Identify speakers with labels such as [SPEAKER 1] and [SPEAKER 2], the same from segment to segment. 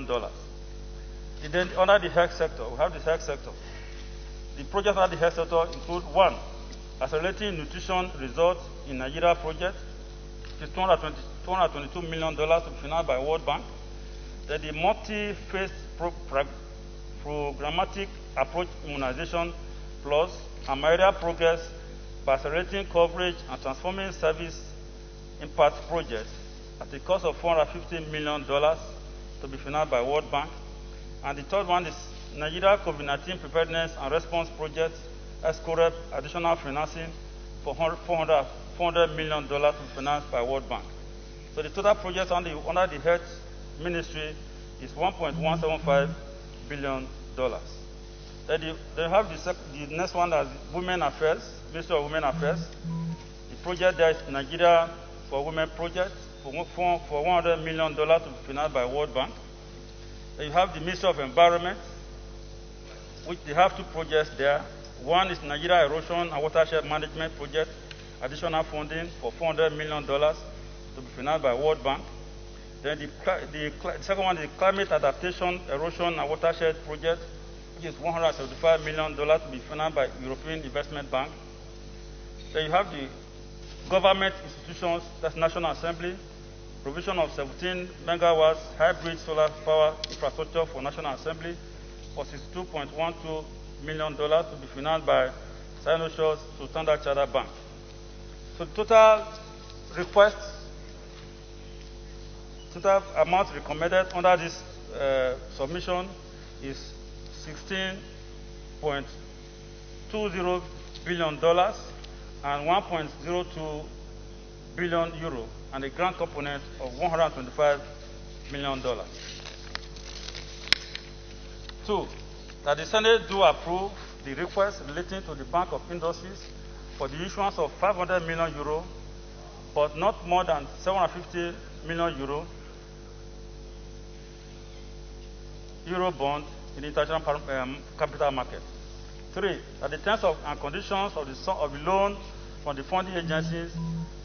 [SPEAKER 1] million. Then under the health sector, we have the health sector. The projects under the health sector include one, accelerating nutrition results in Nigeria project, which is $222 million to be financed by World Bank. Then the multi-phase programmatic approach immunization plus and malaria progress by accelerating coverage and transforming service impact projects at a cost of $450 million to be financed by World Bank. And the third one is Nigeria COVID-19 Preparedness and Response Project, ESCOREP, additional financing for $400 million to be financed by World Bank. So the total project under the Health Ministry is $1.175 billion. Then they have the next one as Women Affairs, Ministry of Women Affairs. The project there is Nigeria for Women Project for $100 million to be financed by World Bank. Then you have the Ministry of Environment, which they have two projects there. One is Nigeria Erosion and Watershed Management Project, additional funding for $400 million to be financed by World Bank. Then the second one is the Climate Adaptation, Erosion and Watershed Project, which is $175 million to be financed by European Investment Bank. Then you have the government institutions, that's National Assembly, provision of 17 megawatts hybrid solar power infrastructure for National Assembly for $62.12 million to be financed by Signatories to Standard Chartered Bank. So the total amount recommended under this submission is $16.20 billion and €1.02 billion, and a grant component of $125 million. Two, that the Senate do approve the request relating to the Bank of Industries for the issuance of €500 million, but not more than €750 million Eurobond in the international capital market. Three, that the terms and conditions of the loan from the funding agencies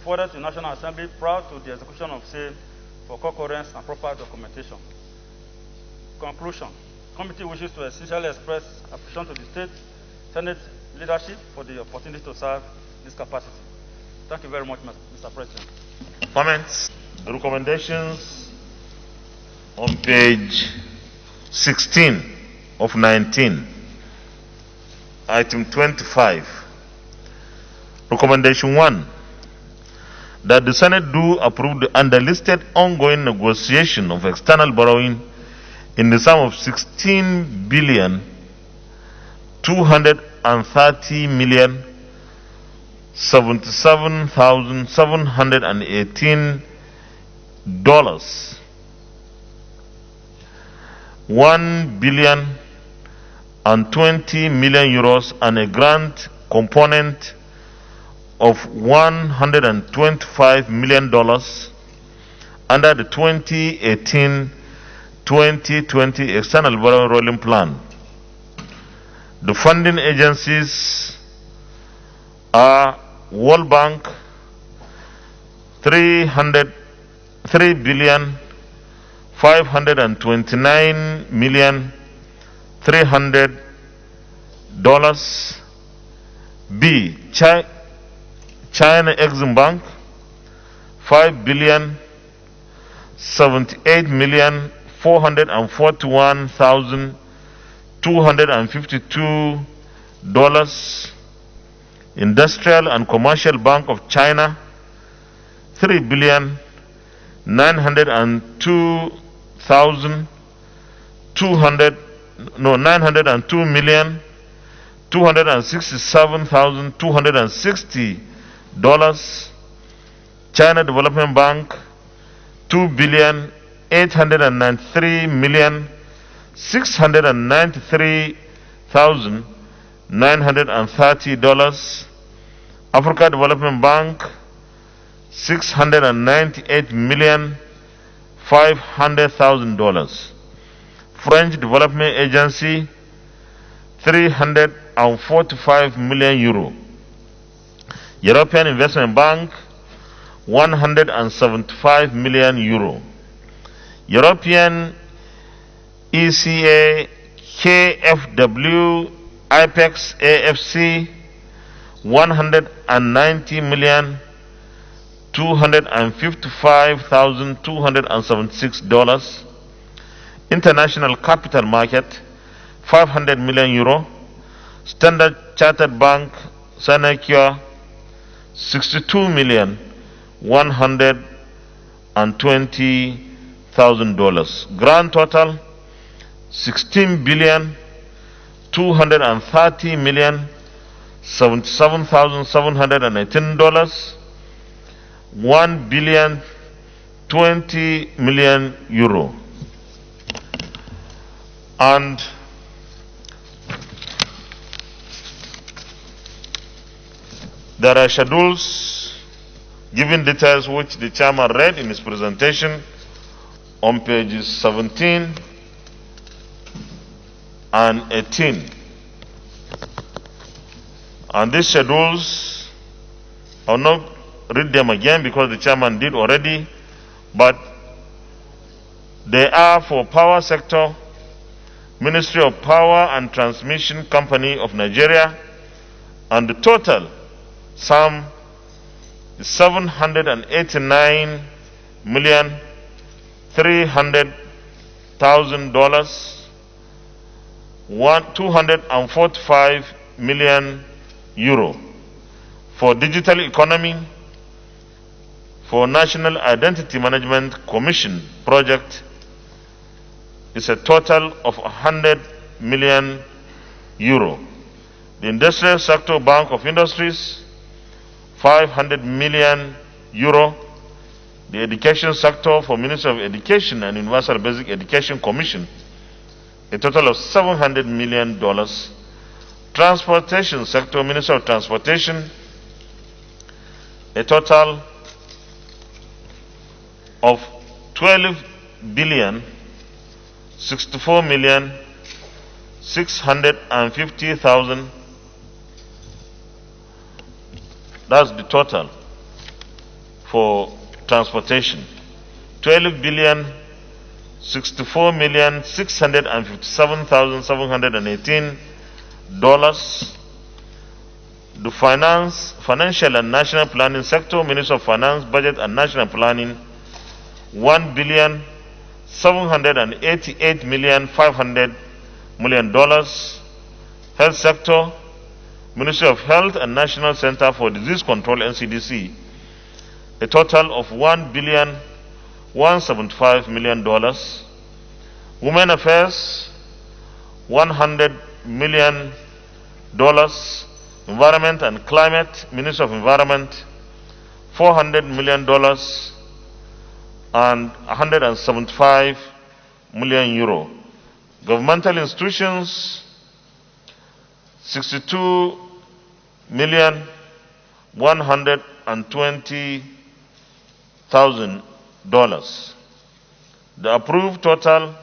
[SPEAKER 1] forwarded to the National Assembly prior to the execution of sale for concurrence and proper documentation. Conclusion. Committee wishes to essentially express appreciation to the State Senate leadership for the opportunity to serve this capacity. Thank you very much, Mr. President.
[SPEAKER 2] Comments? Recommendations on page 16 of 19. Item 25. Recommendation 1. That the Senate do approve the underlisted ongoing negotiation of external borrowing in the sum of $16,230,077,718, €1,020,000,000 and a grant component of $125 million under the 2018-2020 external borrowing rolling plan. The funding agencies are World Bank, $3,529,300,000. B. China Exim Bank, $5,078,441,252. Industrial and Commercial Bank of China, $902,267,260. China Development Bank, $2,893,693,930. Africa Development Bank, $698,500,000. French Development Agency, €345 million. European Investment Bank, €175 million. European ECA, KFW, IPEX, AFC, 190,255,276 International Capital Market, 500 million euro. Standard Chartered Bank, Sanacure, 62,120,000. Grand total, 16,230,077,718. 1,020,000,000 euro. And there are schedules giving details which the chairman read in his presentation on pages 17 and 18. And these schedules, I will not read them again because the chairman did already, but they are for power sector, Ministry of Power and Transmission Company of Nigeria, and the total sum is $789,300,000, 245 million euro for digital economy, for National Identity Management Commission project is a total of 100 million euro. The Industrial Sector Bank of Industries, 500 million euro. The Education Sector for Ministry of Education and Universal Basic Education Commission, a total of $700 million. Transportation Sector, Ministry of Transportation, a total of 12,064,650,000. That's the total for transportation. 12,064,657,718 dollars. The financial and national planning sector, Ministry of Finance, Budget and National Planning, $1,788,500,000. Health sector, Ministry of Health and National Center for Disease Control, NCDC, a total of $1,175,000,000. Women Affairs, $100 million. Environment and Climate, Ministry of Environment, $400 million and 175 million euro. Governmental institutions, $62,120,000. The approved total,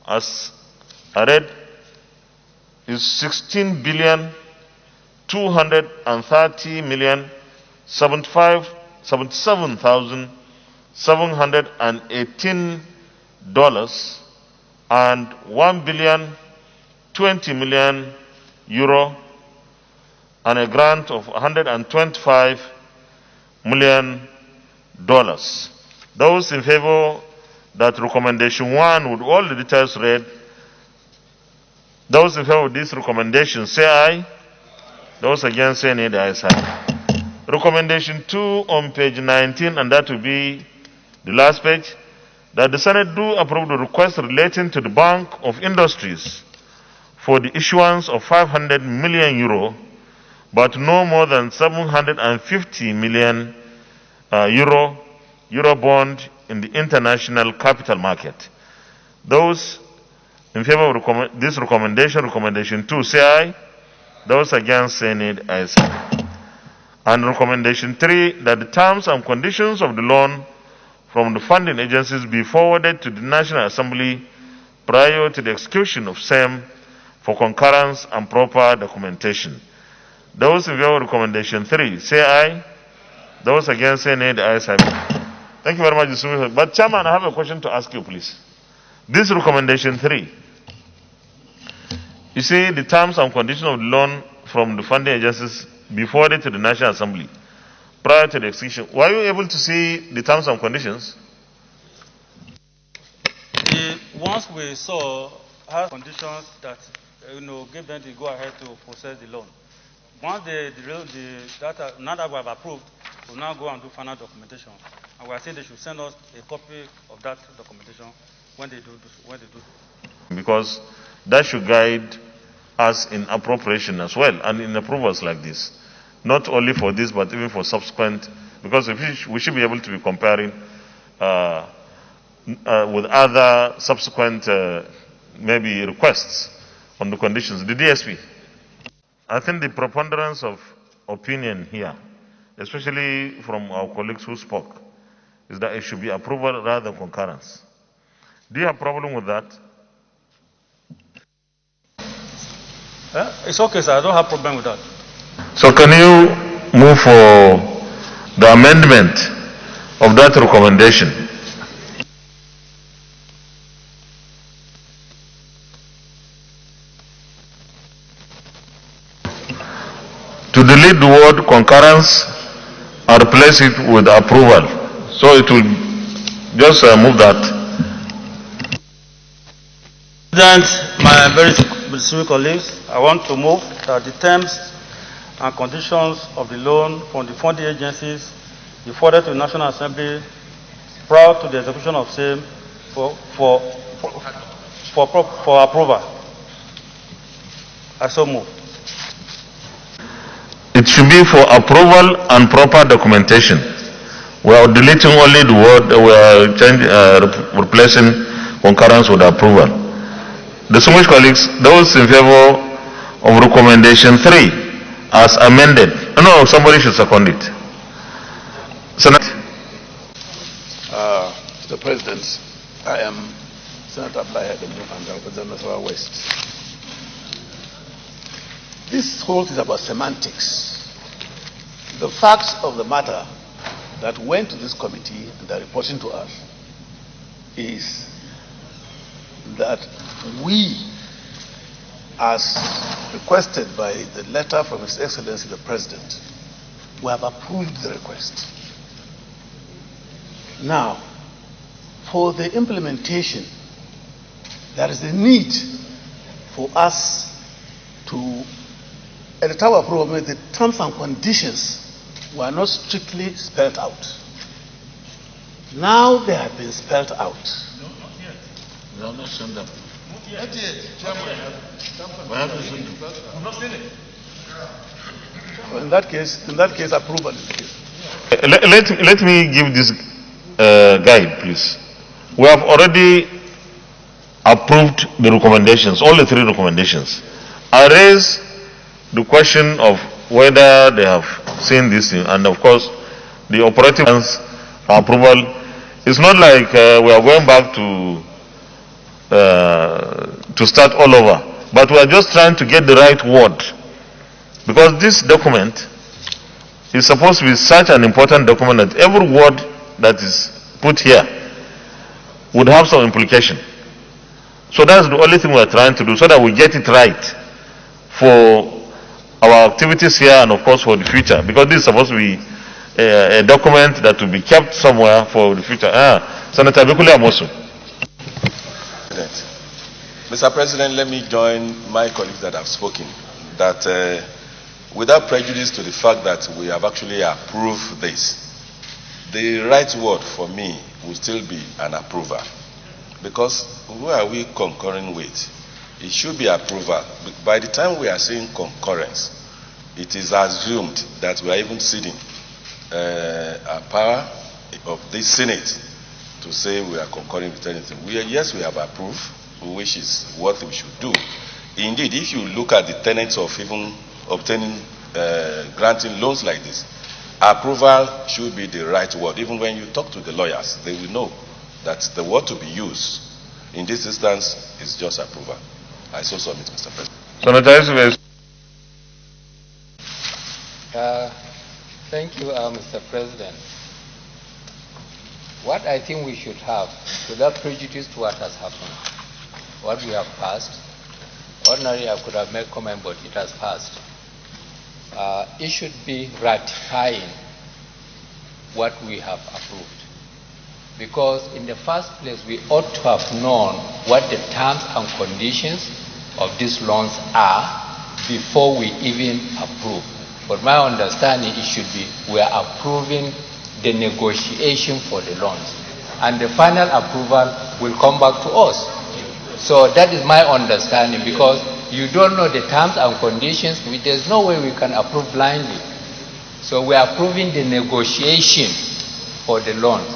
[SPEAKER 2] as I read, is 16,277,718 and 1,020,000,000 euro, and a grant of $125 million. Those in favor that recommendation 1 with all the details read, those in favor of this recommendation say aye. Those against say nay. The ayes have it. Recommendation 2 on page 19, and that will be the last page, that the Senate do approve the request relating to the Bank of Industries for the issuance of 500 million euro, but no more than 750 million euro Eurobond in the international capital market. Those in favor of this recommendation, recommendation 2, say aye. Those against say nay. The ayes have it. And recommendation 3, that the terms and conditions of the loan from the funding agencies be forwarded to the National Assembly prior to the execution of same for concurrence and proper documentation. Those in favor of recommendation 3, say aye. Those against say nay. The ayes have it. Thank you very much, distinguished. But Chairman, I have a question to ask you, please. This recommendation 3. You see, the terms and conditions of the loan from the funding agencies be forwarded to the National Assembly prior to the execution. Were you able to see the terms and conditions?
[SPEAKER 1] The ones we saw had conditions that give them the go ahead to process the loan. Once the data now that we have approved, we'll now go and do final documentation. And we are saying they should send us a copy of that documentation when they do.
[SPEAKER 2] Because that should guide us in appropriation as well and in approvals like this. Not only for this, but even for subsequent, because we should be able to be comparing with other subsequent maybe requests on the conditions. The DSP. I think the preponderance of opinion here, especially from our colleagues who spoke, is that it should be approval rather than concurrence. Do you have a problem with that?
[SPEAKER 1] It's okay, sir. I don't have a problem with that.
[SPEAKER 2] So can you move for the amendment of that recommendation? To delete the word concurrence and replace it with approval. So it will just move that.
[SPEAKER 1] President, my very distinguished colleagues, I want to move that the terms and conditions of the loan from the funding agencies be forwarded to the National Assembly prior to the execution of same for approval. I so move.
[SPEAKER 2] It should be for approval and proper documentation. We are deleting only the word, we are replacing concurrence with approval. Distinguished colleagues, those in favor of recommendation 3 as amended. No, somebody should second it. Senate.
[SPEAKER 3] Mr. President, I am Senator Abdullah and I represent Nasarawa West. This whole thing is about semantics. The facts of the matter that went to this committee and are reporting to us is that we, as requested by the letter from His Excellency the President, we have approved the request. Now, for the implementation, there is a need for us to, at the time of approval, the terms and conditions were not strictly spelled out. Now they have been spelled out.
[SPEAKER 2] No, not yet. We have not sent them.
[SPEAKER 3] Not yet.
[SPEAKER 2] We have to send them. We have not seen it.
[SPEAKER 3] Well, in that case, approval is the case.
[SPEAKER 2] Let me give this guide, please. We have already approved the recommendations, all the 3 recommendations. I raise the question of whether they have seen this thing, and of course, the operative approval. It's not like we are going back to start all over, but we are just trying to get the right word, because this document is supposed to be such an important document that every word that is put here would have some implication. So that's the only thing we are trying to do, so that we get it right for our activities here and of course for the future, because this is supposed to be a document that will be kept somewhere for the future. Senator Bikule Amosu.
[SPEAKER 4] Mr. President, let me join my colleagues that have spoken that without prejudice to the fact that we have actually approved this, the right word for me will still be an approval, because who are we concurring with? It should be approval. By the time we are saying concurrence, it is assumed that we are even ceding a power of the Senate to say we are concurring with anything. Yes, we have approved, which is what we should do. Indeed, if you look at the tenets of even obtaining, granting loans like this, approval should be the right word. Even when you talk to the lawyers, they will know that the word to be used in this instance is just approval. I so submit, Mr. President.
[SPEAKER 5] Thank you, Mr. President. What I think we should have, without prejudice to what has happened, what we have passed, ordinarily I could have made comment, but it has passed. It should be ratifying what we have approved. Because in the first place, we ought to have known what the terms and conditions of these loans are before we even approve. But my understanding, it should be we are approving the negotiation for the loans. And the final approval will come back to us. So that is my understanding, because you don't know the terms and conditions. There's no way we can approve blindly. So we are approving the negotiation for the loans,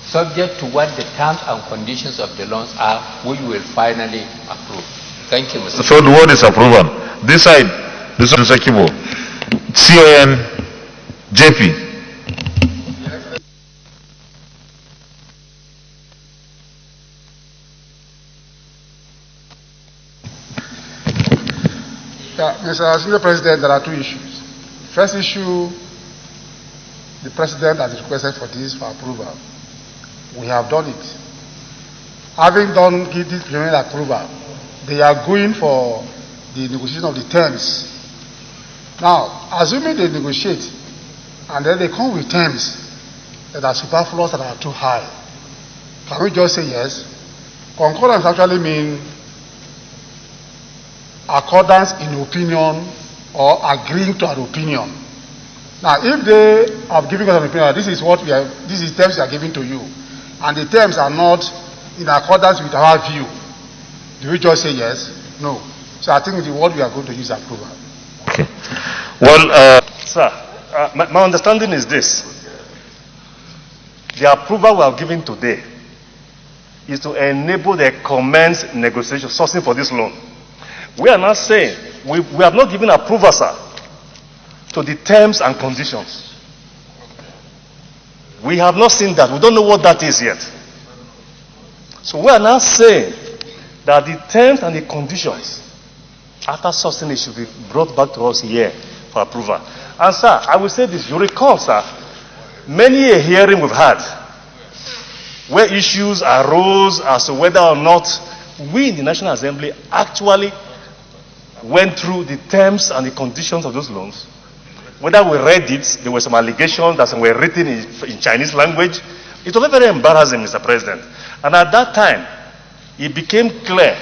[SPEAKER 5] subject to what the terms and conditions of the loans are, which we will finally approve. Thank you, Mr.
[SPEAKER 2] So the word is approval. This side, this one is Akibo. CON, JP.
[SPEAKER 6] Mr. Senior President, there are two issues. First issue, the President has requested for this for approval. We have done it. Having done this preliminary approval, they are going for the negotiation of the terms. Now, assuming they negotiate, and then they come with terms that are superfluous and are too high, can we just say yes? Concurrence actually means accordance in opinion or agreeing to an opinion. Now, if they have given us an opinion, this is what we are, this is terms we are giving to you, and the terms are not in accordance with our view, do we just say yes? No. So I think the word we are going to use is approval.
[SPEAKER 2] Okay. Well,
[SPEAKER 7] sir, my understanding is this. The approval we are giving today is to enable the commence negotiation sourcing for this loan. We are not saying, we have not given approval, sir, to the terms and conditions. We have not seen that. We don't know what that is yet. So we are now saying that the terms and the conditions, after sourcing it, should be brought back to us here for approval. And sir, I will say this. You recall, sir, many a hearing we've had where issues arose as to whether or not we in the National Assembly actually went through the terms and the conditions of those loans. Whether we read it, there were some allegations that were written in Chinese language. It was very embarrassing, Mr. President. And at that time, it became clear,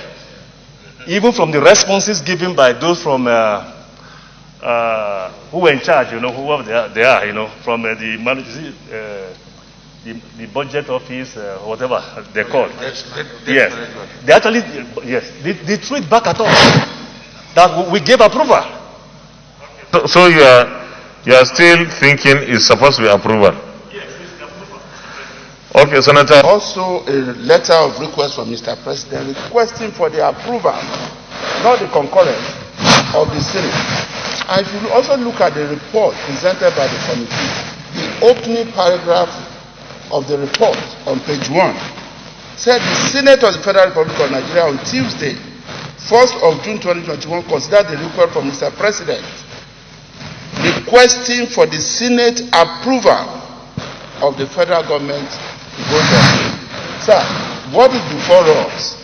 [SPEAKER 7] even from the responses given by those from who were in charge, whoever they are, from the budget office, whatever they're called. Yes. They actually, yes, they threw it back at us. That we gave approval.
[SPEAKER 2] so you are still thinking it's supposed to be approval?
[SPEAKER 7] Yes, it's approval.
[SPEAKER 2] Okay, Senator.
[SPEAKER 3] Also, a letter of request from Mr. President requesting for the approval, not the concurrence, of the Senate. And if you also look at the report presented by the committee, the opening paragraph of the report on page 1 said the Senate of the Federal Republic of Nigeria on Tuesday, 1st of June 2021, considered the request from Mr. President requesting for the Senate approval of the federal government to go there. Sir, what is before us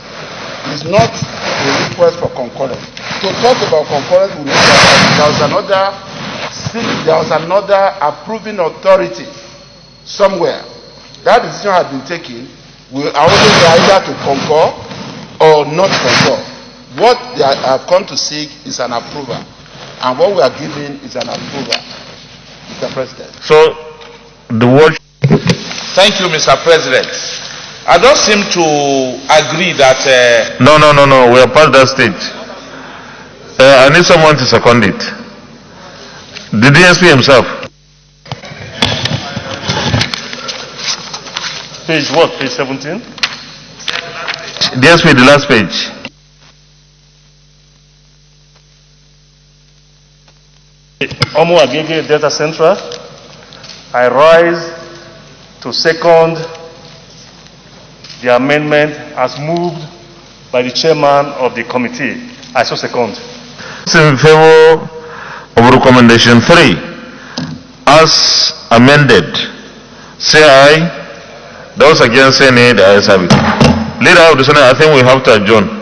[SPEAKER 3] is not a request for concurrence. To talk about concurrence, we know that there was another approving authority somewhere. That decision had been taken. We are only either to concur or not concur. What they have come to seek is an approval, and what we are giving is an approval, Mr. President.
[SPEAKER 2] So, the word.
[SPEAKER 8] Thank you, Mr. President. I don't seem to agree that.
[SPEAKER 2] No. We are past that stage. I need someone to second it. The DSP himself.
[SPEAKER 7] Page what? Page 17?
[SPEAKER 2] DSP, the last page.
[SPEAKER 7] Omo Agege Data Central, I rise to second the amendment as moved by the chairman of the committee. I so second.
[SPEAKER 2] In favor of recommendation 3, as amended, say aye. Those against say nay, the ayes have it. Leader of the Senate, I think we have to adjourn.